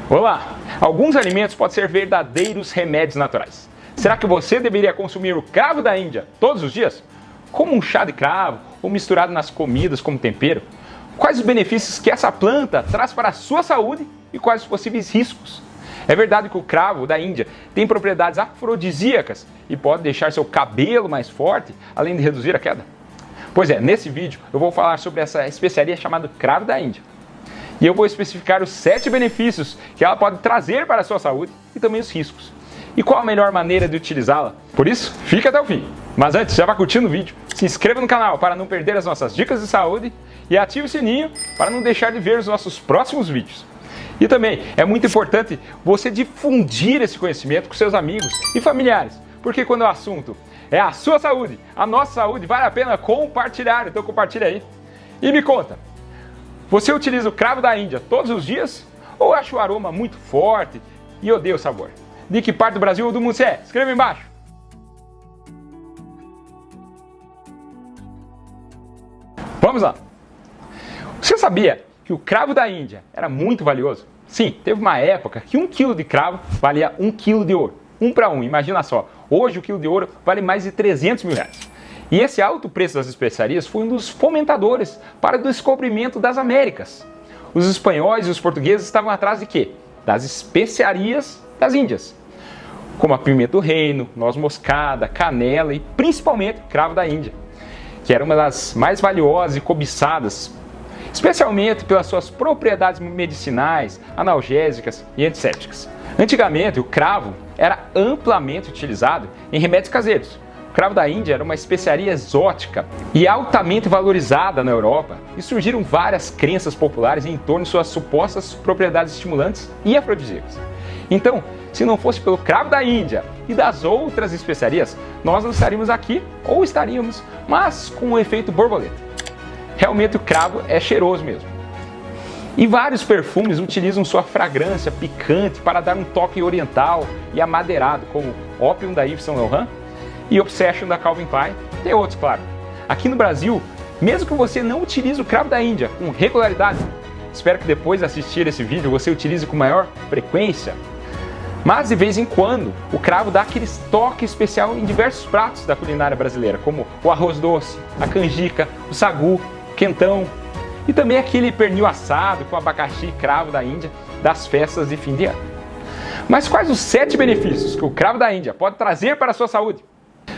Olá! Alguns alimentos podem ser verdadeiros remédios naturais. Será que você deveria consumir o cravo da Índia todos os dias? Como um chá de cravo ou misturado nas comidas como tempero? Quais os benefícios que essa planta traz para a sua saúde e quais os possíveis riscos? É verdade que o cravo da Índia tem propriedades afrodisíacas e pode deixar seu cabelo mais forte, além de reduzir a queda? Pois é, nesse vídeo eu vou falar sobre essa especiaria chamada cravo da Índia. E eu vou especificar os 7 benefícios que ela pode trazer para a sua saúde e também os riscos. E qual a melhor maneira de utilizá-la? Por isso, fica até o fim. Mas antes, já vá curtindo o vídeo, se inscreva no canal para não perder as nossas dicas de saúde e ative o sininho para não deixar de ver os nossos próximos vídeos. E também é muito importante você difundir esse conhecimento com seus amigos e familiares, porque quando o assunto é a sua saúde, a nossa saúde, vale a pena compartilhar. Então compartilha aí. E me conta, você utiliza o cravo da Índia todos os dias ou acha o aroma muito forte e odeia o sabor? De que parte do Brasil ou do mundo você é? Escreva embaixo. Vamos lá. Você sabia que o cravo da Índia era muito valioso? Sim, teve uma época que 1 quilo de cravo valia 1 quilo de ouro. 1 para 1, imagina só. Hoje o quilo de ouro vale mais de 300 mil reais. E esse alto preço das especiarias foi um dos fomentadores para o descobrimento das Américas. Os espanhóis e os portugueses estavam atrás de quê? Das especiarias das Índias, como a pimenta do reino, noz moscada, canela e principalmente cravo da Índia, que era uma das mais valiosas e cobiçadas, especialmente pelas suas propriedades medicinais, analgésicas e antissépticas. Antigamente, o cravo era amplamente utilizado em remédios caseiros. O cravo da Índia era uma especiaria exótica e altamente valorizada na Europa, e surgiram várias crenças populares em torno de suas supostas propriedades estimulantes e afrodisíacas. Então, se não fosse pelo cravo da Índia e das outras especiarias, nós não estaríamos aqui, ou estaríamos, mas com o efeito borboleta. Realmente o cravo é cheiroso mesmo. E vários perfumes utilizam sua fragrância picante para dar um toque oriental e amadeirado, como Opium da Yves Saint Laurent e Obsession da Calvin Klein. Tem outros, claro. Aqui no Brasil, mesmo que você não utilize o cravo da Índia com regularidade, espero que depois de assistir esse vídeo você utilize com maior frequência. Mas de vez em quando, o cravo dá aquele toque especial em diversos pratos da culinária brasileira, como o arroz doce, a canjica, o sagu, o quentão e também aquele pernil assado com abacaxi e cravo da Índia das festas de fim de ano. Mas quais os 7 benefícios que o cravo da Índia pode trazer para a sua saúde?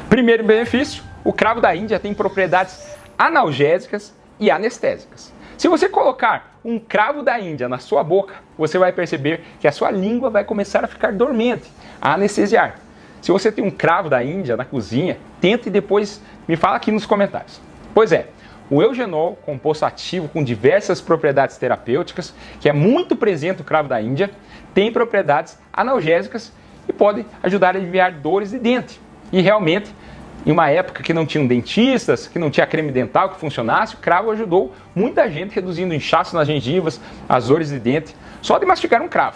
Primeiro benefício, o cravo da Índia tem propriedades analgésicas e anestésicas. Se você colocar um cravo da Índia na sua boca, você vai perceber que a sua língua vai começar a ficar dormente, a anestesiar. Se você tem um cravo da Índia na cozinha, tente e depois me fala aqui nos comentários. Pois é, o eugenol, composto ativo com diversas propriedades terapêuticas, que é muito presente no cravo da Índia, tem propriedades analgésicas e pode ajudar a aliviar dores de dente. E realmente, em uma época que não tinham dentistas, que não tinha creme dental que funcionasse, o cravo ajudou muita gente reduzindo inchaço nas gengivas, as dores de dente, só de mastigar um cravo.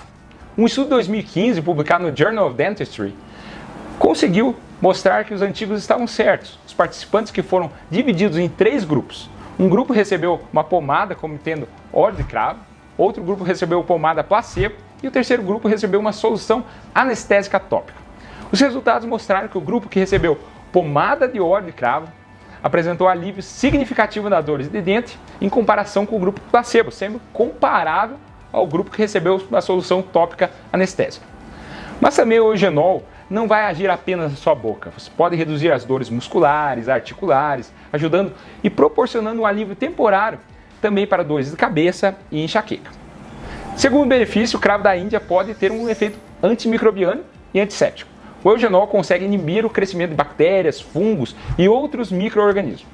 Um estudo de 2015, publicado no Journal of Dentistry, conseguiu mostrar que os antigos estavam certos. Os participantes que foram divididos em 3 grupos. Um grupo recebeu uma pomada contendo óleo de cravo, outro grupo recebeu pomada placebo e o terceiro grupo recebeu uma solução anestésica tópica. Os resultados mostraram que o grupo que recebeu pomada de óleo de cravo apresentou alívio significativo nas dores de dente em comparação com o grupo placebo, sendo comparável ao grupo que recebeu a solução tópica anestésica. Mas também o eugenol não vai agir apenas na sua boca. Você pode reduzir as dores musculares, articulares, ajudando e proporcionando um alívio temporário também para dores de cabeça e enxaqueca. Segundo benefício, o cravo da Índia pode ter um efeito antimicrobiano e antisséptico. O eugenol consegue inibir o crescimento de bactérias, fungos e outros micro-organismos.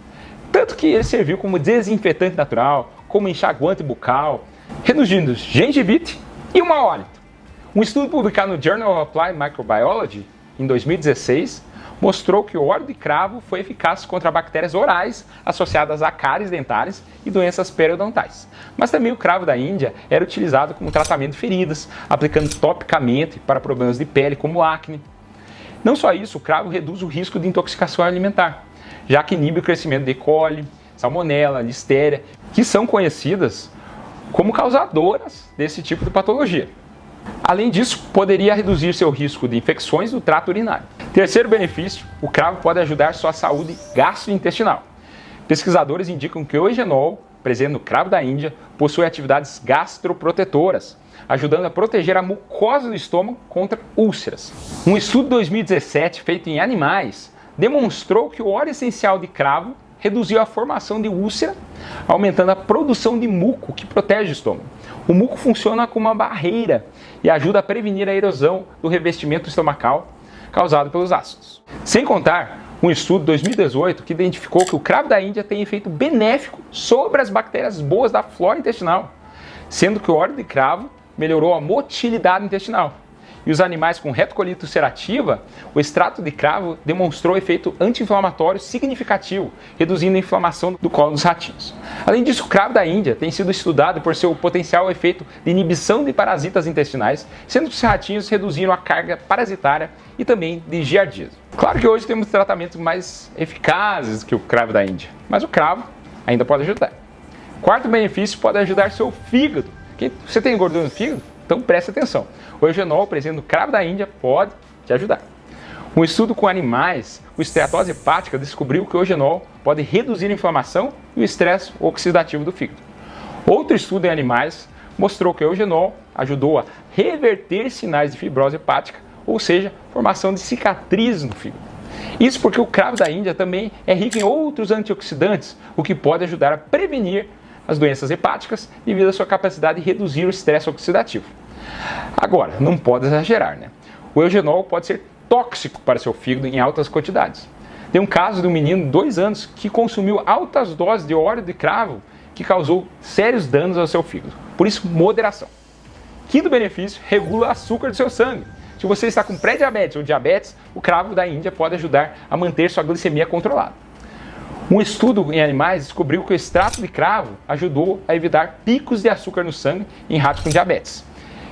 Tanto que ele serviu como desinfetante natural, como enxaguante bucal, reduzindo gengivite e o mau hálito. Um estudo publicado no Journal of Applied Microbiology, em 2016, mostrou que o óleo de cravo foi eficaz contra bactérias orais associadas a cáries dentárias e doenças periodontais. Mas também o cravo da Índia era utilizado como tratamento de feridas, aplicando topicamente para problemas de pele como acne. Não só isso, o cravo reduz o risco de intoxicação alimentar, já que inibe o crescimento de E. coli, salmonella, listéria, que são conhecidas como causadoras desse tipo de patologia. Além disso, poderia reduzir seu risco de infecções do trato urinário. Terceiro benefício, o cravo pode ajudar sua saúde gastrointestinal. Pesquisadores indicam que o eugenol, presente no cravo da Índia, possui atividades gastroprotetoras, ajudando a proteger a mucosa do estômago contra úlceras. Um estudo de 2017 feito em animais demonstrou que o óleo essencial de cravo reduziu a formação de úlcera, aumentando a produção de muco que protege o estômago. O muco funciona como uma barreira e ajuda a prevenir a erosão do revestimento estomacal causado pelos ácidos. Sem contar um estudo de 2018 que identificou que o cravo da Índia tem efeito benéfico sobre as bactérias boas da flora intestinal, sendo que o óleo de cravo melhorou a motilidade intestinal. E os animais com retocolite ulcerativa, o extrato de cravo demonstrou efeito anti-inflamatório significativo, reduzindo a inflamação do colo dos ratinhos. Além disso, o cravo da Índia tem sido estudado por seu potencial efeito de inibição de parasitas intestinais, sendo que os ratinhos reduziram a carga parasitária e também de giardismo. Claro que hoje temos tratamentos mais eficazes que o cravo da Índia, mas o cravo ainda pode ajudar. Quarto benefício, pode ajudar seu fígado. Você tem gordura no fígado? Então preste atenção. O eugenol presente no cravo da Índia pode te ajudar. Um estudo com animais com esteatose hepática descobriu que o eugenol pode reduzir a inflamação e o estresse oxidativo do fígado. Outro estudo em animais mostrou que o eugenol ajudou a reverter sinais de fibrose hepática, ou seja, formação de cicatrizes no fígado. Isso porque o cravo da Índia também é rico em outros antioxidantes, o que pode ajudar a prevenir as doenças hepáticas devido à sua capacidade de reduzir o estresse oxidativo. Agora, não pode exagerar, né? O eugenol pode ser tóxico para seu fígado em altas quantidades. Tem um caso de um menino de 2 anos que consumiu altas doses de óleo de cravo que causou sérios danos ao seu fígado. Por isso, moderação. Quinto benefício, regula o açúcar do seu sangue. Se você está com pré-diabetes ou diabetes, o cravo da Índia pode ajudar a manter sua glicemia controlada. Um estudo em animais descobriu que o extrato de cravo ajudou a evitar picos de açúcar no sangue em ratos com diabetes.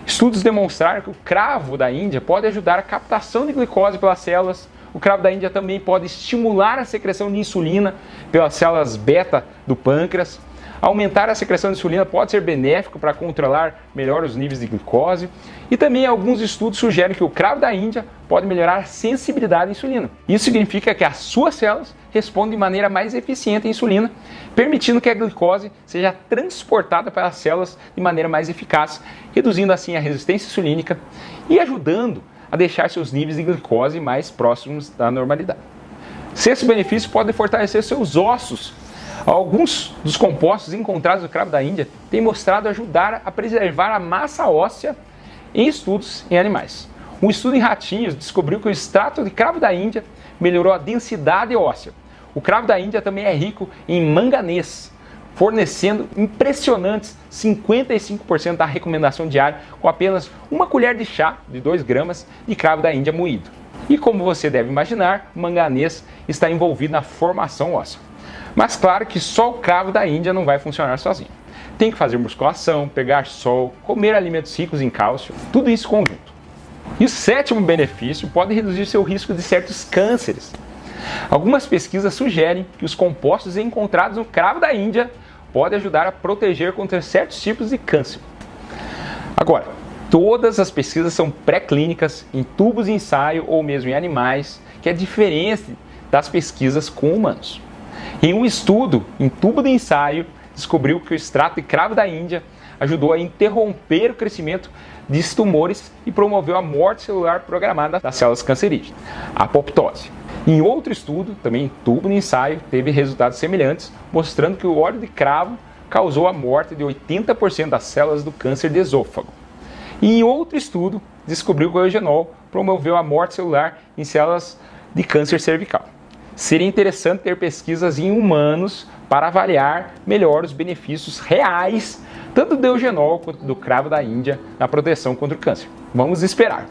Estudos demonstraram que o cravo da Índia pode ajudar a captação de glicose pelas células. O cravo da Índia também pode estimular a secreção de insulina pelas células beta do pâncreas. Aumentar a secreção de insulina pode ser benéfico para controlar melhor os níveis de glicose. E também alguns estudos sugerem que o cravo da Índia pode melhorar a sensibilidade à insulina. Isso significa que as suas células respondem de maneira mais eficiente à insulina, permitindo que a glicose seja transportada para as células de maneira mais eficaz, reduzindo assim a resistência insulínica e ajudando a deixar seus níveis de glicose mais próximos da normalidade. Sexto benefício, pode fortalecer seus ossos. Alguns dos compostos encontrados no cravo da Índia têm mostrado ajudar a preservar a massa óssea em estudos em animais. Um estudo em ratinhos descobriu que o extrato de cravo da Índia melhorou a densidade óssea. O cravo da Índia também é rico em manganês, fornecendo impressionantes 55% da recomendação diária com apenas uma colher de chá de 2 gramas de cravo da Índia moído. E como você deve imaginar, o manganês está envolvido na formação óssea. Mas claro que só o cravo da Índia não vai funcionar sozinho. Tem que fazer musculação, pegar sol, comer alimentos ricos em cálcio, tudo isso conjunto. E o sétimo benefício pode reduzir seu risco de certos cânceres. Algumas pesquisas sugerem que os compostos encontrados no cravo da Índia podem ajudar a proteger contra certos tipos de câncer. Agora, todas as pesquisas são pré-clínicas, em tubos de ensaio ou mesmo em animais, que é diferente das pesquisas com humanos. Em um estudo em tubo de ensaio, descobriu que o extrato de cravo da Índia ajudou a interromper o crescimento de tumores e promoveu a morte celular programada das células cancerígenas, a apoptose. Em outro estudo, também em tubo de ensaio, teve resultados semelhantes, mostrando que o óleo de cravo causou a morte de 80% das células do câncer de esôfago. E em outro estudo, descobriu que o eugenol promoveu a morte celular em células de câncer cervical. Seria interessante ter pesquisas em humanos para avaliar melhor os benefícios reais, tanto do eugenol quanto do cravo da Índia, na proteção contra o câncer. Vamos esperar.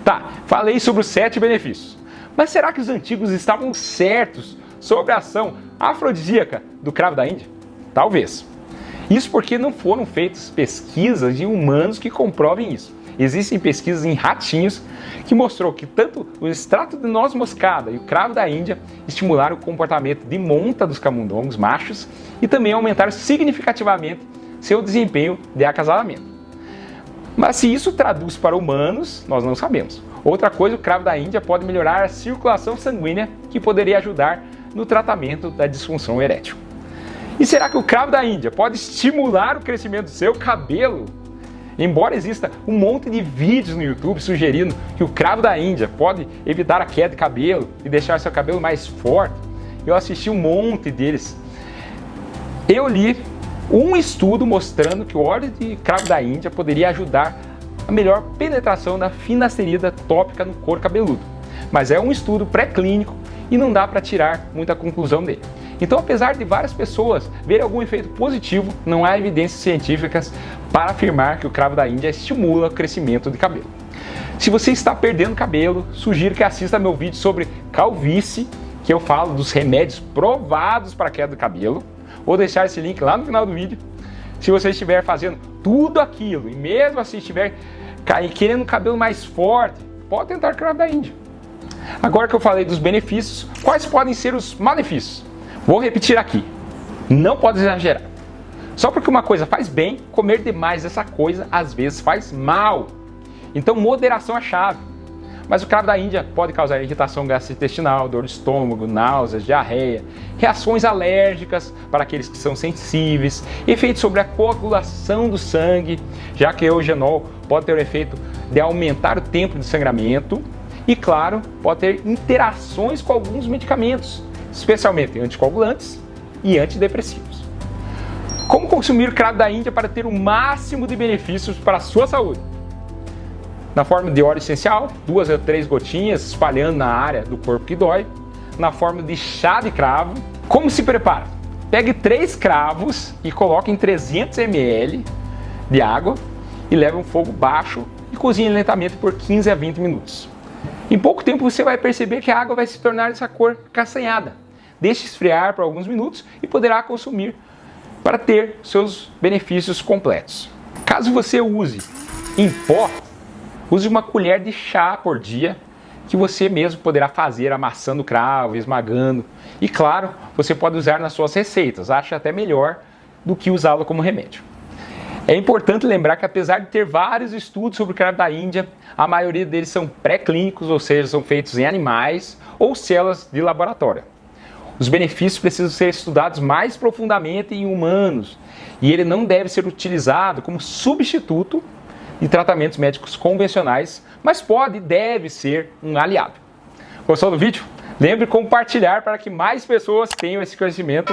Tá, falei sobre os 7 benefícios. Mas será que os antigos estavam certos sobre a ação afrodisíaca do cravo da Índia? Talvez. Isso porque não foram feitas pesquisas em humanos que comprovem isso. Existem pesquisas em ratinhos que mostrou que tanto o extrato de noz moscada e o cravo da Índia estimularam o comportamento de monta dos camundongos machos e também aumentaram significativamente seu desempenho de acasalamento. Mas se isso traduz para humanos, nós não sabemos. Outra coisa, o cravo da Índia pode melhorar a circulação sanguínea, que poderia ajudar no tratamento da disfunção erétil. E será que o cravo da Índia pode estimular o crescimento do seu cabelo? Embora exista um monte de vídeos no YouTube sugerindo que o cravo da Índia pode evitar a queda de cabelo e deixar seu cabelo mais forte, eu assisti um monte deles. Eu li um estudo mostrando que o óleo de cravo da Índia poderia ajudar a melhor penetração da finasterida tópica no couro cabeludo. Mas é um estudo pré-clínico e não dá para tirar muita conclusão dele. Então, apesar de várias pessoas verem algum efeito positivo, não há evidências científicas para afirmar que o cravo da Índia estimula o crescimento de cabelo. Se você está perdendo cabelo, sugiro que assista meu vídeo sobre calvície, que eu falo dos remédios provados para a queda do cabelo. Vou deixar esse link lá no final do vídeo. Se você estiver fazendo tudo aquilo e mesmo assim estiver querendo um cabelo mais forte, pode tentar o cravo da Índia. Agora que eu falei dos benefícios, quais podem ser os malefícios? Vou repetir aqui, não pode exagerar. Só porque uma coisa faz bem, comer demais dessa coisa às vezes faz mal. Então moderação é chave. Mas o cravo da Índia pode causar irritação gastrointestinal, dor de estômago, náuseas, diarreia, reações alérgicas para aqueles que são sensíveis, efeitos sobre a coagulação do sangue, já que o eugenol pode ter o efeito de aumentar o tempo de sangramento e, claro, pode ter interações com alguns medicamentos, especialmente anticoagulantes e antidepressivos. Como consumir o cravo da Índia para ter o máximo de benefícios para a sua saúde? Na forma de óleo essencial, 2 a 3 gotinhas espalhando na área do corpo que dói. Na forma de chá de cravo. Como se prepara? Pegue 3 cravos e coloque em 300 ml de água e leve um fogo baixo e cozinhe lentamente por 15 a 20 minutos. Em pouco tempo você vai perceber que a água vai se tornar dessa cor castanhada. Deixe esfriar por alguns minutos e poderá consumir para ter seus benefícios completos. Caso você use em pó, use uma colher de chá por dia, que você mesmo poderá fazer amassando o cravo, esmagando. E claro, você pode usar nas suas receitas, acho até melhor do que usá-lo como remédio. É importante lembrar que apesar de ter vários estudos sobre o cravo da Índia, a maioria deles são pré-clínicos, ou seja, são feitos em animais ou células de laboratório. Os benefícios precisam ser estudados mais profundamente em humanos, e ele não deve ser utilizado como substituto de tratamentos médicos convencionais, mas pode e deve ser um aliado. Gostou do vídeo? Lembre de compartilhar para que mais pessoas tenham esse conhecimento.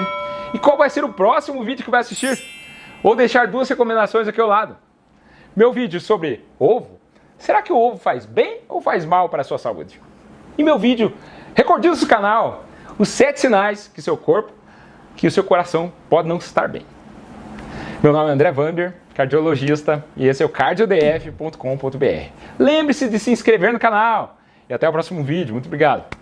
E qual vai ser o próximo vídeo que vai assistir? Vou deixar 2 recomendações aqui ao lado. Meu vídeo sobre ovo. Será que o ovo faz bem ou faz mal para a sua saúde? E meu vídeo recordista do canal, os 7 sinais que o seu coração pode não estar bem. Meu nome é André Vamber, cardiologista, e esse é o cardiodf.com.br. Lembre-se de se inscrever no canal e até o próximo vídeo. Muito obrigado.